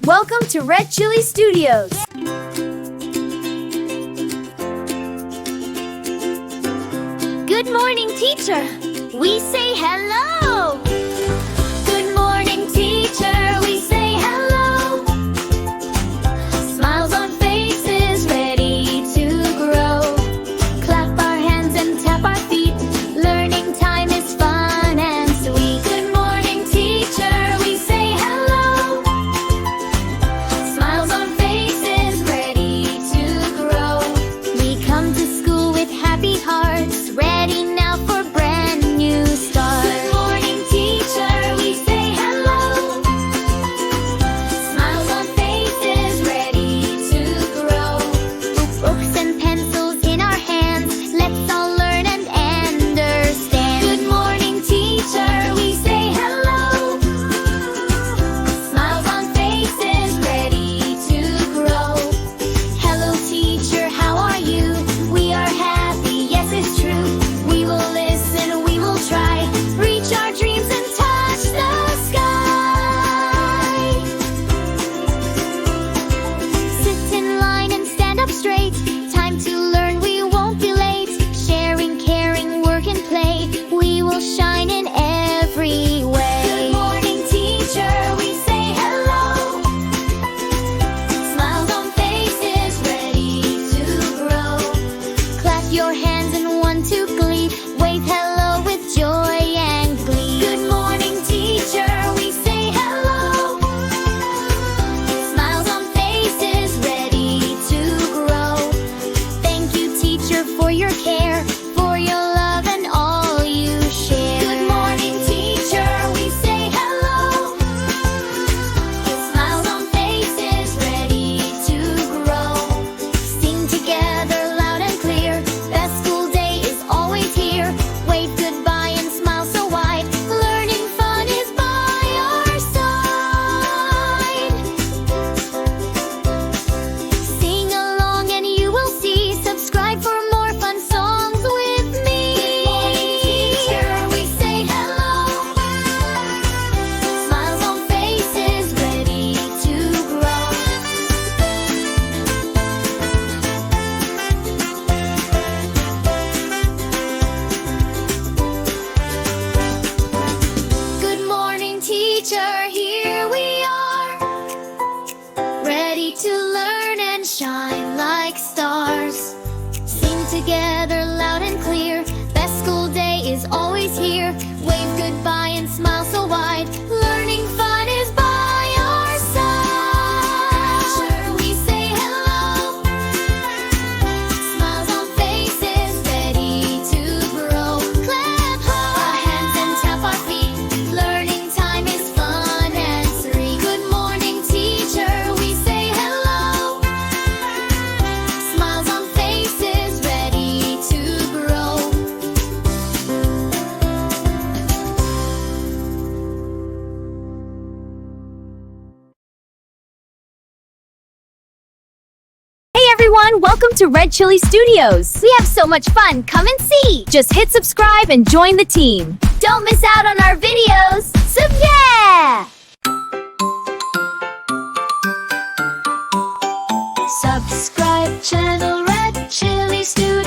Welcome to Red Chilly Studios. Good morning, teacher. We say hello. Good morning, teacher. We say hello. Smiles on faces ready to grow. Clap our hands and tap our feet. Learning time is fun and sweet. Good morning, teacher. We say hello. Smiles on faces ready to grow. We come to school with happy hearts, ready now for brand new start. Good morning, teacher. We say hello. Smiles on faces ready to grow. Books and pencils in our hands. Let's all learn and understand. Good morning, teacher. We say hello. Smiles on faces ready to grow. Hello, teacher. How are you? We are happy. Yes, it's true. We will listen. We will try. Reach our dreams and touch the sky. Sit in line and stand up straight. Time to learn, we won't be late. Sharing, caring, work and play. We will shine in every way. Good morning, teacher. We say hello. Smiles on faces ready to grow. Clap your hands in 1, 2 glee. Wave hello with joy and glee. Good morning, teacher. We say hello. Smiles on faces ready to grow. Thank you, teacher, for your care, for your love and all you share. Good morning, teacher. We say hello. Smiles on faces ready to grow. Sing together loud and clear. Best school day is always here. Wave goodbye and smile so wide. Learning fun is by our side. Sing along and you will see. Subscribe for more fun songs with me. Good morning, teacher. We say hello. Smiles on faces ready to grow. Good morning, teacher. Here we are, ready to learn and shine like stars. Sing together loud and clear. Best school day is always here. Wave goodbye and smile so wide. Learning fun is by our side. We say hello. Smiles on faces ready to grow. Clap our hands and tap our feet. Learning time is fun and sweet. Good morning, teacher. We say hello. Smiles on faces ready to grow. Hey everyone, welcome to Red Chilly Studios. We have so much fun. Come and see. Just hit subscribe and join the team. Don't miss out on our videos. So yeah! Subscribe channel Red Chilly Studios.